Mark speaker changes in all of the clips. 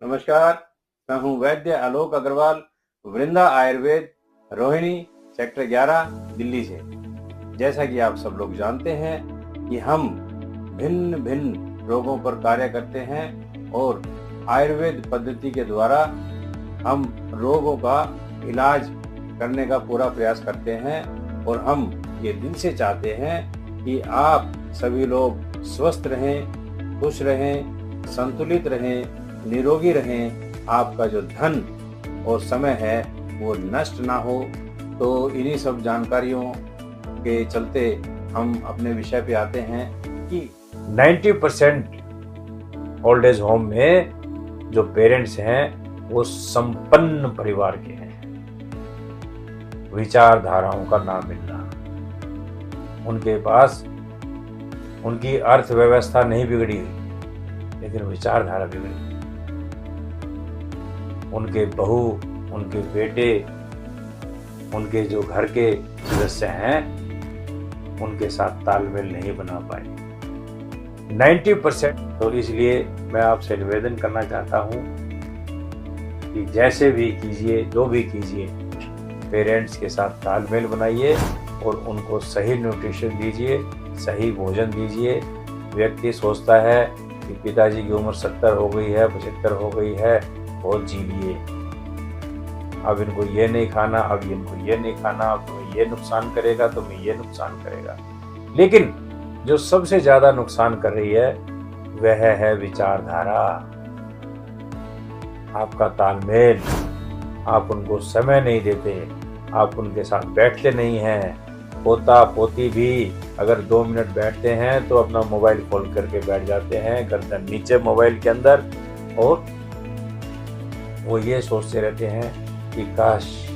Speaker 1: नमस्कार, मैं हूं वैद्य आलोक अग्रवाल, वृंदा आयुर्वेद, रोहिणी, सेक्टर 11, दिल्ली से। जैसा कि आप सब लोग जानते हैं कि हम भिन्न भिन्न रोगों पर कार्य करते हैं और आयुर्वेद पद्धति के द्वारा हम रोगों का इलाज करने का पूरा प्रयास करते हैं और हम ये दिल से चाहते हैं कि आप सभी लोग स्वस्थ रहें, खुश रहें, संतुलित रहें, निरोगी रहें, आपका जो धन और समय है वो नष्ट ना हो। तो इन्हीं सब जानकारियों के चलते हम अपने विषय पे आते हैं कि 90% ओल्ड एज होम में जो पेरेंट्स हैं वो संपन्न परिवार के हैं। विचारधाराओं का ना मिलना, उनके पास उनकी अर्थव्यवस्था नहीं बिगड़ी लेकिन विचारधारा बिगड़ी। उनके बहू, उनके बेटे, उनके जो घर के सदस्य हैं उनके साथ तालमेल नहीं बना पाए 90%। तो इसलिए मैं आपसे निवेदन करना चाहता हूं कि जैसे भी कीजिए, जो भी कीजिए, पेरेंट्स के साथ तालमेल बनाइए और उनको सही न्यूट्रिशन दीजिए, सही भोजन दीजिए। व्यक्ति सोचता है कि पिताजी की उम्र 70 हो गई है, 75 हो गई है, बहुत जी लिए, अब इनको ये नहीं खाना, अब इनको ये नहीं खाना, अब तुम्हें ये नुकसान करेगा, तुम्हें ये नुकसान करेगा। लेकिन जो सबसे ज्यादा नुकसान कर रही है वह है विचारधारा, आपका तालमेल। आप उनको समय नहीं देते, आप उनके साथ बैठते नहीं हैं। पोता पोती भी अगर 2 मिनट बैठते हैं तो अपना मोबाइल खोल करके बैठ जाते हैं, गर्दन नीचे मोबाइल के अंदर, और वो ये सोचते रहते हैं कि काश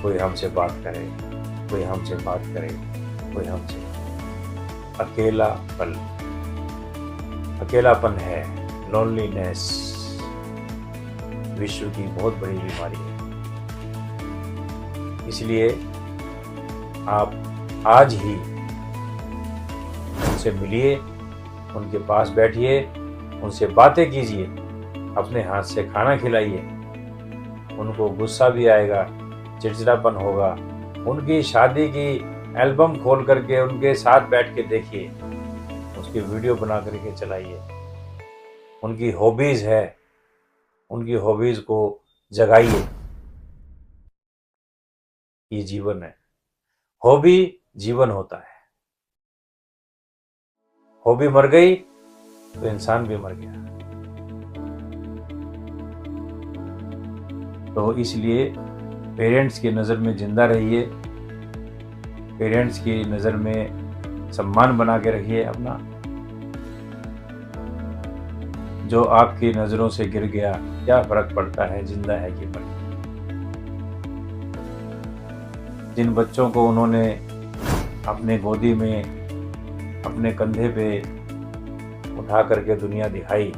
Speaker 1: कोई हमसे बात करे, कोई हमसे बात करे, कोई हमसे। अकेलापन है, लोनलीनेस विश्व की बहुत बड़ी बीमारी है। इसलिए आप आज ही उनसे मिलिए, उनके पास बैठिए, उनसे बातें कीजिए, अपने हाथ से खाना खिलाइए। उनको गुस्सा भी आएगा, चिड़चिड़ापन होगा। उनकी शादी की एल्बम खोल करके उनके साथ बैठ के देखिए, उसकी वीडियो बना करके चलाइए। उनकी हॉबीज है, उनकी हॉबीज को जगाइए। ये जीवन है, हॉबी जीवन होता है। हॉबी मर गई तो इंसान भी मर गया। तो इसलिए पेरेंट्स की नज़र में जिंदा रहिए, पेरेंट्स की नज़र में सम्मान बना के रखिए अपना। जो आपकी नज़रों से गिर गया, क्या फर्क पड़ता है जिंदा है कि मर गया। जिन बच्चों को उन्होंने अपने गोदी में, अपने कंधे पे उठा करके दुनिया दिखाई,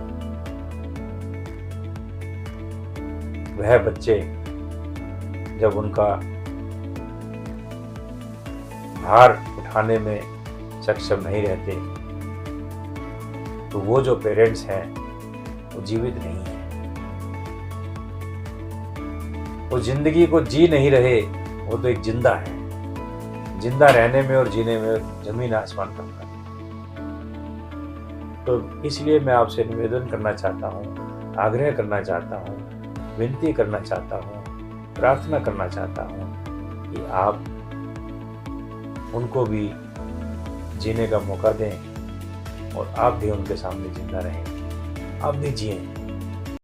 Speaker 1: वह बच्चे जब उनका भार उठाने में सक्षम नहीं रहते तो वो जो पेरेंट्स हैं वो जीवित नहीं है, वो जिंदगी को जी नहीं रहे, वो तो एक जिंदा है। जिंदा रहने में और जीने में जमीन आसमान का फर्क है। तो इसलिए मैं आपसे निवेदन करना चाहता हूँ, आग्रह करना चाहता हूँ, विनती करना चाहता हूँ, प्रार्थना करना चाहता हूँ कि आप उनको भी जीने का मौका दें और आप भी उनके सामने जिंदा रहें, आप भी जिएं।